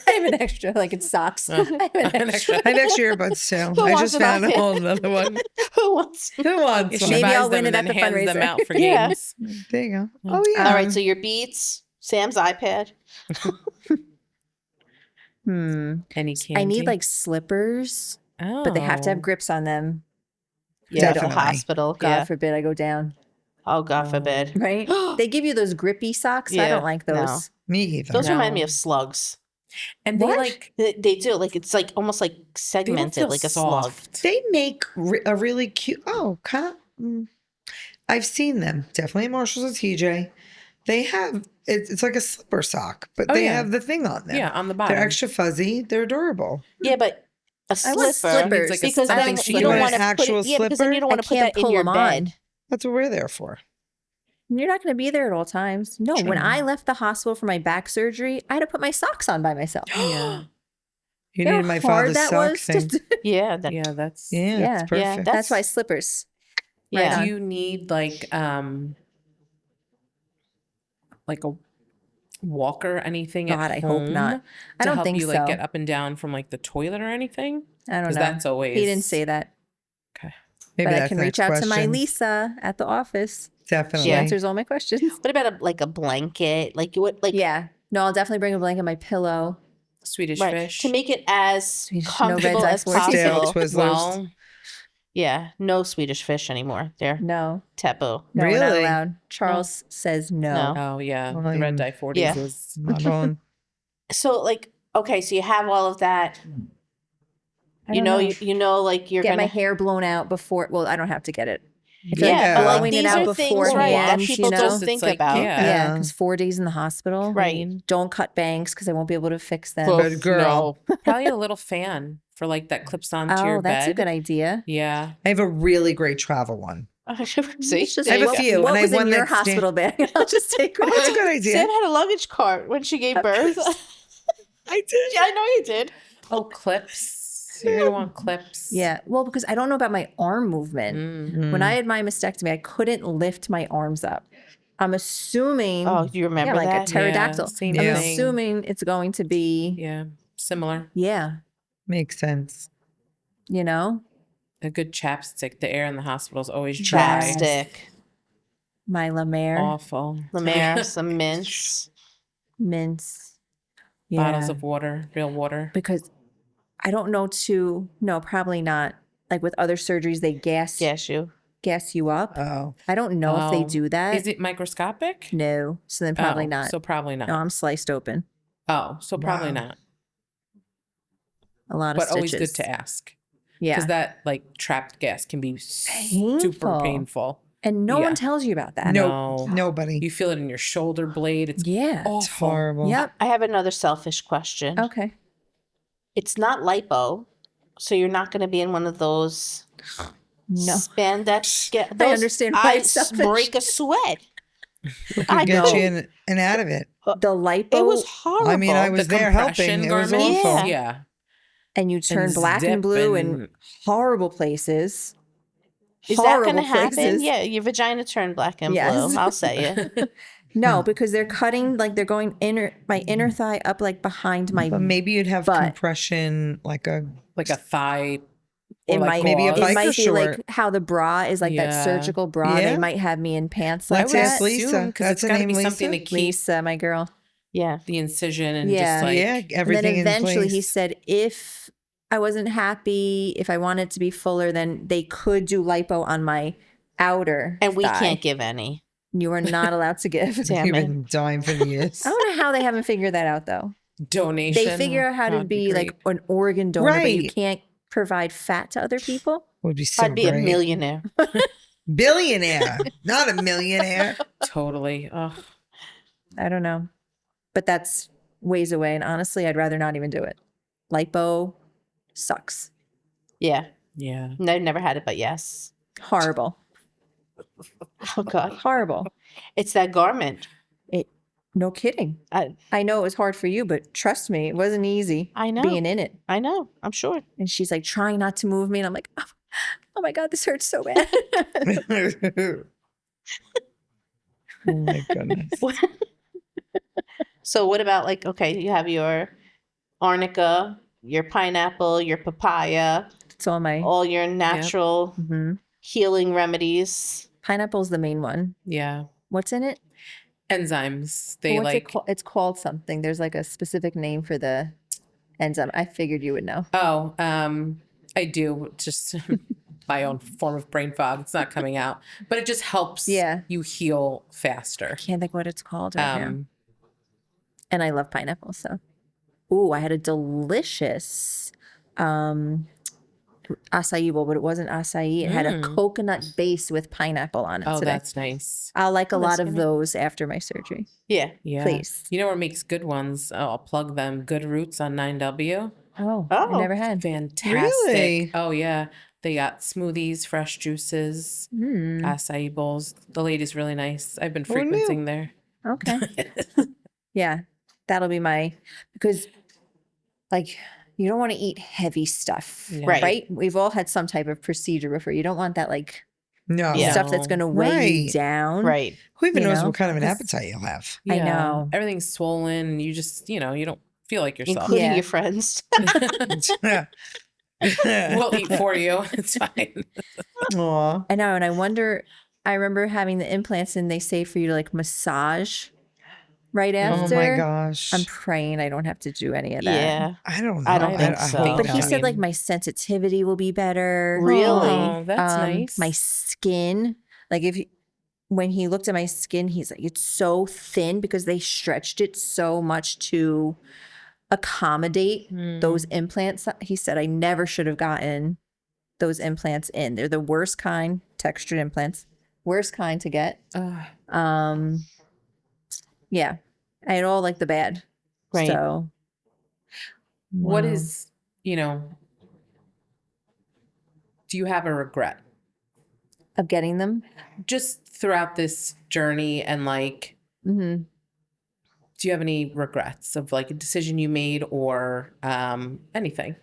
I have an extra, like in socks. I have an extra. I have extra earbuds too. Who I wants just an found a iPad? whole another one. Who wants? Who wants Yeah, one? she Maybe buys I'll them win and it at then the hands them fundraiser. out for Yeah. games. There you go. Oh yeah. All right, so your Beats, Sam's iPad. Any candy? I need like slippers, but they have to have Oh. grips on them. Yeah, the Definitely. hospital. God Yeah. forbid I go down. Oh, God forbid. Right? They give you those grippy socks. I Yeah, don't like no. those. Me either. Those remind me No. of slugs. And they What? like They do. Like, it's like almost like they don't segmented, feel like a slug. soft. They make a really cute. Oh, I've seen them. Definitely at Marshalls and TJ. They have it's like a slipper sock, but Oh, they yeah. have the thing on them. Yeah, on the bottom. They're extra fuzzy. They're adorable. Yeah, but a I want slipper. slippers. Like a Because I then think she you don't want want an to put actual it. Yeah, because then you don't want I to put can't that in pull your them bed. on. That's what we're there for. You're not going to be there at all times. No, when True. I left the hospital for my back surgery, I had to put my socks on by myself. Yeah. You You know needed how my hard father's that sock was? thing. Yeah, Yeah, that's Yeah, Yeah. it's Yeah, perfect. That's why slippers. yeah. Do you need like a walker, anything God, at I home hope not. I to don't help think you so. like get up and down from like the toilet or anything? I don't Because know. that's always He didn't say that. Okay. Maybe But I that's can the reach next out to my question. Lisa at the office. Definitely. She answers all my questions. What about a blanket? Like what? Like Yeah. No, I'll definitely bring a blanket, my pillow. Swedish right, fish. to make it as Swedish- no comfortable red as dye force. Stale possible. Twizzlers. well, Yeah, no Swedish fish anymore. They're No. taboo. No, we're not Really? allowed. Charles says no. No. oh yeah, Well, the red I'm- dye 40s Yeah. is Not on. So like, okay, so you have all of that. I don't know. Like you're Get gonna my hair blown out before. Well, I don't have to get it. I feel yeah, like but like blowing it these out are things right that beforehand, people don't It's think like, about. Yeah, because 4 days in the hospital. Right. Don't cut bangs because I won't be able to fix them. Good girl. Probably a little fan for like that clips onto your Oh, bed. that's a good idea. Yeah. I have a really great travel one. See, It's just I have a what, few, What and I was in won your that sta- hospital bag? I'll just take one. That's a good idea. Sam had a luggage cart when she gave birth. I did. Yeah, I know you did. Oh, clips. You're going to want clips. Yeah, well, because I don't know about my arm movement. Mm. When I had my mastectomy, I couldn't lift my arms up. I'm assuming. Oh, do you remember like that? a pterodactyl. same I'm Yeah. thing. assuming it's going to be. Yeah. Similar. Yeah, Makes sense. you know, A good chapstick. The air in the hospital is always dry. Chapstick, my La Mer Awful. La Mer, some mints. mints. Yeah, Bottles of water, real water. because I don't know no, probably not. Like with other surgeries, they gas you up. Oh. I don't know if they Oh. do that. Is it microscopic? No, so then probably Oh, not. So probably not. No, I'm sliced open. Oh, so probably Wow. not. A lot of But stitches. always good to ask. Yeah, Because that like trapped gas can be super Painful. painful. and no yeah. one tells you about that. No, No. nobody. You feel it in your shoulder blade. It's Yeah. It's awful. horrible. Yep. I have another selfish question. Okay. It's not lipo, so you're not going to be in one of those No. spandex. I understand why I it's selfish. break a sweat. I get know. you in and out of it. The lipo. It was horrible. I mean, I was The there compression helping. It was garments? awful. Yeah. and you turn And black zip and blue in and- horrible places. Is that going Horrible to happen? places. Yeah, your vagina turned black and Yes. blue. I'll say it. No, because they're cutting like they're going my inner thigh up like behind my. But maybe you'd have butt. compression, like a Like a thigh. It or like might maybe a gauze. it biker might be short. like how the bra is like that Yeah. surgical bra. Yeah. They might have me in pants Let's like ask that. Lisa. Soon, 'cause That's it's her got to name, be something to Lisa? keep Lisa, my girl. Yeah. the incision and Yeah. just like yeah, everything And then eventually in he place. said if I wasn't happy, if I wanted to be fuller, then they could do lipo on my outer And we thigh. can't give any. You are not allowed to give. Damn You've it. been dying for years. I don't know how they haven't figured that out though. donation. They figure out how to That'd be like great. an organ donor, but you Right. can't provide fat to other people. Would be so I'd be great. a millionaire. Billionaire, not a millionaire. Totally. Oh, I don't know. But that's ways away. And honestly, I'd rather not even do it. Lipo sucks. Yeah. yeah. No, I've never had it, but yes. Horrible. Oh, God. Horrible. It's that garment. No kidding. I I know it was hard for you, but trust me, it wasn't easy I know. being in it. know. I'm sure. And she's like trying not to move me. And I'm like, oh my God, this hurts so bad. Oh my goodness. So what about like, okay, you have your arnica, your pineapple, your papaya, It's all my all your natural Mhm. healing remedies. Pineapple's the main one. Yeah. What's in it? Enzymes. They What's like it called? It's called something. There's like a specific name for the enzyme. I figured you would know. I do just my own form of brain fog. It's not coming out, but it just helps Yeah. you heal faster. Can't think what it's called right now. Um, And I love pineapple. So, ooh, I had a delicious acai bowl, but it wasn't acai. It had a coconut base with pineapple on it oh, today. that's nice. I'll like a Oh, that's lot of yummy. those after my surgery. Yeah. Yeah. Please. You know where makes good ones? Oh, I'll plug them. Good Roots on 9W. Oh, Oh. I never had. Fantastic. Really? Oh, yeah. They got smoothies, fresh juices, acai bowls. The lady's really nice. I've been Who knew? frequenting there. Okay. Yeah, that'll be because like you don't want to eat heavy stuff, Yeah. Right. We've all had some type of procedure before. You don't want that like No. Yeah. stuff that's going to weigh you Right. down. Right. Who even You knows know, what kind of an 'cause- appetite you'll have? I know. Everything's swollen. And you just, you don't feel like yourself. Including Yeah. your friends. We'll eat for you. It's fine. Aw. I know, and I wonder. I remember having the implants, and they say for you to like massage right Oh after. my gosh. I'm praying I don't have to do any of that. Yeah. I don't know. I don't think so. hope But he not. said like my sensitivity will be better. Really? Oh, that's nice. My skin, like when he looked at my skin, he's like, it's so thin because they stretched it so much to accommodate those implants. He said I never should have gotten those implants in. They're the worst kind, textured implants, worst kind to get. Yeah, I had all like the bad. Right. So What is, you know, do you have a regret of getting them. just throughout this journey? And like, Mm-hmm. do you have any regrets of like a decision you made or anything?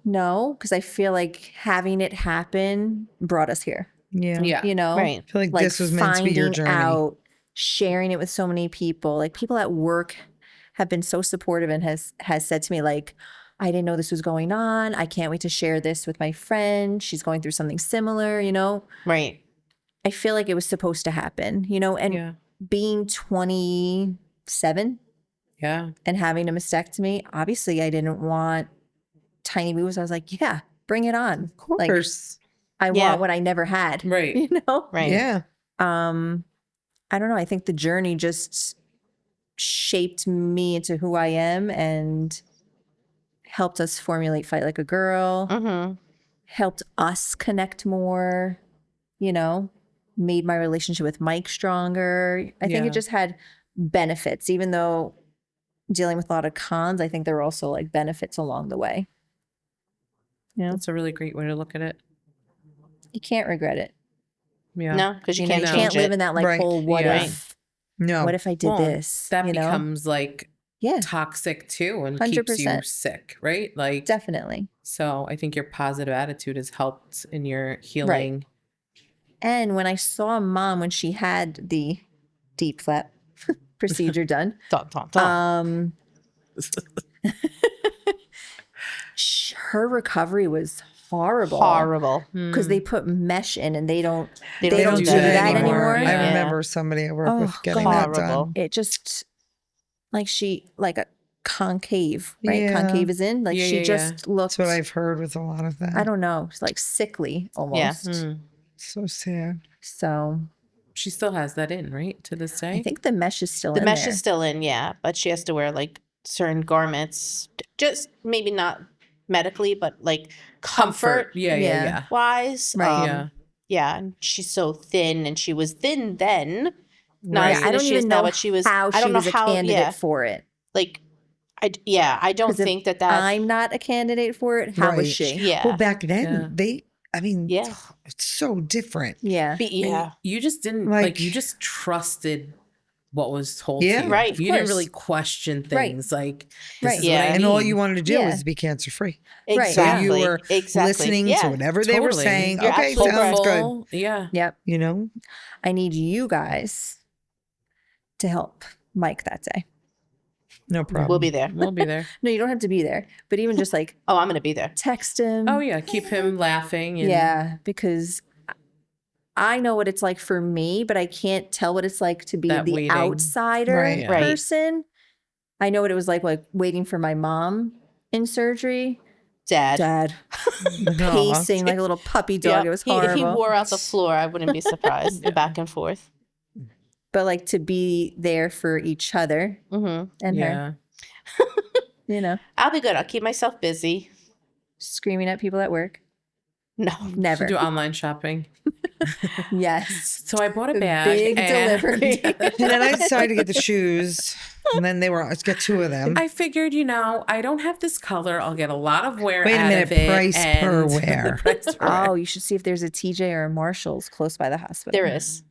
No, because I feel like having it happen brought us here. Yeah. Yeah. You know, Right. I feel like this was meant to be your finding journey. out, sharing it with so many people. Like people at work have been so supportive and has said to me like, I didn't know this was going on. I can't wait to share this with my friend. She's going through something similar, you know. Right. I feel like it was supposed to happen, you know, and Yeah. being 27 Yeah. and having a mastectomy, obviously I didn't want tiny boobs. I was like, yeah, bring it on. Of course. I Yeah. want what I never had. Right. You know? Right. Yeah. I don't know. I think the journey just shaped me into who I am and helped us formulate Fight Like a Girl, Mm-hmm. helped us connect more, you know, made my relationship with Mike stronger. I think Yeah. it just had benefits, even though dealing with a lot of cons, I think there were also like benefits along the way. You know, That's a really great way to look at it. you can't regret it. Yeah. No, because you You know, can't you change can't live it. in that like Right. whole what Yeah. if, No. what if I did Well, this? That you know? becomes like Yeah, toxic too and keeps you 100%. sick, right? Like, definitely. so I think your positive attitude has helped in your healing. And when I saw Mom when she had the deep flap procedure done, Dun, dun, dun. her recovery was horrible. Horrible. Because they put mesh in and they don't They they don't do that anymore. Yeah. I remember somebody I work Oh, with getting God. that done. Horrible. It just like a concave, right? Yeah. Concave is in. Like Yeah, she yeah, just looked, That's what I've heard with a lot of that. I don't know, it's like sickly almost. Mm. So sad. So She still has that in, right? To this day? I think the mesh is still The in mesh there. is still in, yeah, but she has to wear like certain garments, just maybe not medically, but like comfort Yeah, Yeah. yeah, yeah. wise. Right. Yeah. Yeah, and she's so thin, and she was thin then. Not Right. as I thin don't as she is even now, know but she was. how I don't she know was a how. candidate Yeah, for it. like, I don't 'Cause if think that. I'm not a candidate for it. How was Right. she? Yeah. Well, back then, Yeah. Yeah. it's so different. Yeah. Be- And yeah. you just didn't Like- you just trusted what was told Yeah. to you. Right, of You didn't course. really question Right. things like Right. this is Yeah. what I And all need. you wanted to do Yeah. was be cancer free. Right. Exactly. So you were exactly. listening yeah. to whatever they were Totally. saying. You're Okay, absolutely sounds good. Hopeful. Yeah. Yep. You know? I need you guys to help Mike that day. No problem. We'll be there. We'll be there. No, you don't have to be there, but even just like Oh, I'm gonna be there. text him. Oh yeah. Keep him laughing. And Yeah, because I know what it's like for me, but I can't tell what it's like to be That the waiting. outsider Right. Yeah. Right. person. I know what it was like waiting for my mom in surgery. Dad. Dad Aw. pacing like a little puppy dog. Yep. It was If horrible. he wore out the floor, I wouldn't be surprised. The back and forth. But like to be there for each other Mm-hmm. and her, Yeah. you know, I'll be good. I'll keep myself busy. screaming at people at work. No. Never. Should do online shopping. Yes. So I bought a bag. Big and delivery. And then I decided to get the shoes. And then let's get two of them. I figured, I don't have this color. I'll get a lot of wear Wait a out minute, of it. price per and wear. the price per wear. Oh, you should see if there's a TJ or a Marshall's close by the hospital. There is.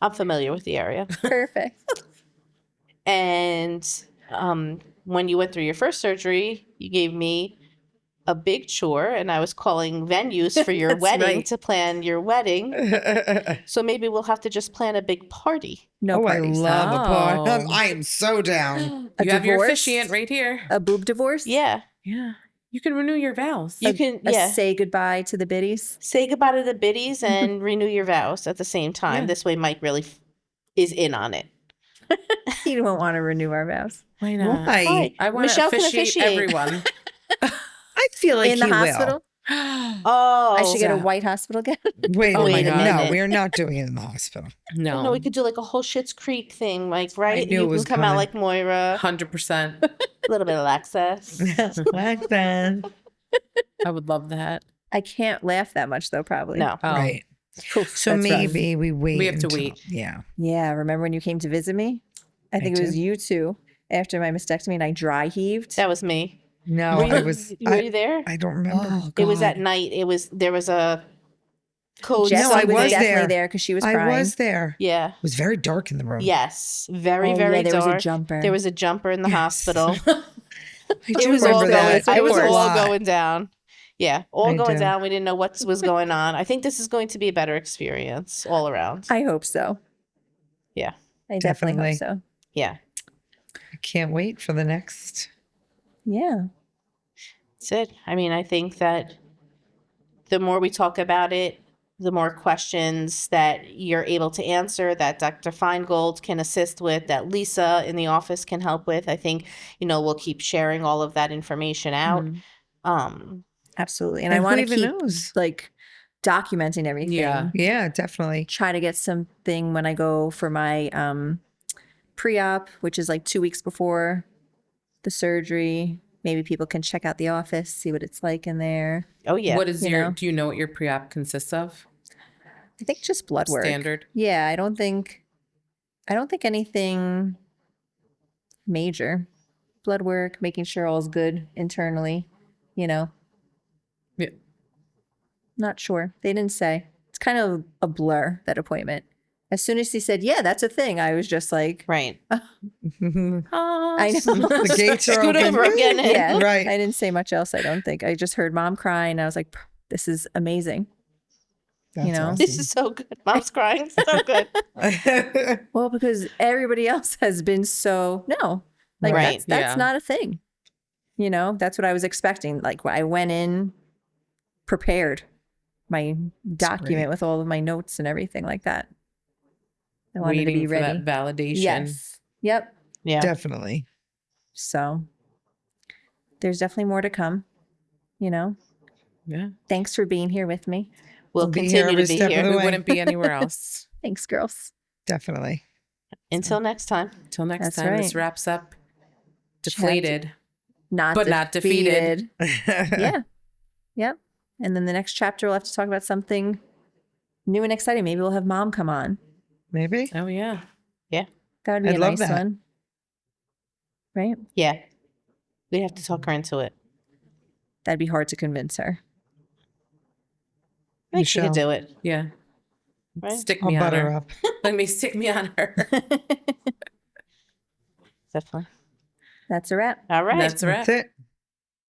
I'm familiar with the area. Perfect. And when you went through your first surgery, you gave me a big chore, and I was calling venues for your That's wedding right. to plan your wedding. So maybe we'll have to just plan a big party. No I parties. love a party. Oh. I am so down. A You have your divorce? officiant right here. A boob divorce? Yeah, Yeah. You can renew your vows. you can. A Yeah, say goodbye to the biddies. say goodbye to the biddies and renew your vows at the same time. Yeah. This way, Mike really is in on it. He won't want to renew our vows. Why not? Why? Why? I want to Michelle can officiate officiate. everyone. I feel like In the he hospital? Oh, I should get a Yeah. white hospital gown. Wait, Oh a my minute. God. No, we're not doing it in the hospital. No. no, we could do like a whole Schitt's Creek thing, like right. knew You it can was come out coming. like Moira, 100%. a little bit of access. Like that. I would love that. I can't laugh that much though, probably. No, Oh, Right. Oof, So that's rough. maybe we wait. We have to until- wait. Yeah. Yeah, remember when you came to visit me? I think it was do. you two after my mastectomy and I dry heaved. that was me. No, Were you, I was. were you there? I don't remember. Oh, It was God. at night. There was a code. Jessie No, I was was definitely there. there because she was I crying. was there. Yeah. It was very dark in the room. Yes. Very, Oh, very yeah, there dark. was a jumper. There was a jumper in the Yes. hospital. I It do was all remember going. that. It was a all lot. going down. Yeah, all I going do. down. We didn't know what was going on. I think this is going to be a better experience all around. I hope so. Yeah. I definitely Definitely. hope so. Yeah, I can't wait for the next. Yeah. that's it. I mean, I think that the more we talk about it, the more questions that you're able to answer, that Dr. Feingold can assist with, that Lisa in the office can help with. I think, we'll keep sharing all of that information out. Mhm. Um, Absolutely. And And I who want to even keep knows? like documenting everything. Yeah. Yeah, definitely. Try to get something when I go for my pre-op, which is like 2 weeks before the surgery. Maybe people can check out the office, see what it's like in there. oh yeah. What is You your, know. do you know what your pre-op consists of? I think just blood work. Standard? Yeah, I don't think anything major. Blood work, making sure all's good internally, Yeah. Not sure. They didn't say. It's kind of a blur, that appointment. As soon as he said, yeah, that's a thing, I was just like, Right. I know. The gates are Scoot open. over, I'm getting in. Yeah. Right. I didn't say much else, I don't think. I just heard mom cry and I was like, this is amazing. That's know? This is so good. Mom's crying. So good. awesome. Well, because everybody else has been so, no, like Right. that's Yeah. not a thing. That's what I was expecting. Like I went in prepared, my document great. with all of my notes and everything like that. I wanted Waiting to be for ready. that validation. Yes. Yep. Yeah. Definitely. So there's definitely more to come, Yeah. Thanks for being here with me. We'll We'll be here continue to every be step of here. the We way. wouldn't be anywhere else. Thanks, girls. Definitely. Until next time. Until next That's time, this right. wraps up Deflated. Not But not defeated. Yeah. Yep. And then the next chapter, we'll have to talk about something new and exciting. Maybe we'll have mom come on. Maybe. Oh, yeah. That would be I'd a love nice that. one. Right? Yeah. We have to talk her into it. That'd be hard to convince her. I think she could do it. Yeah. Right? Stick I'll me on butter her. up. Let me stick me on her. Definitely. That's a wrap. All right. That's a wrap. That's it.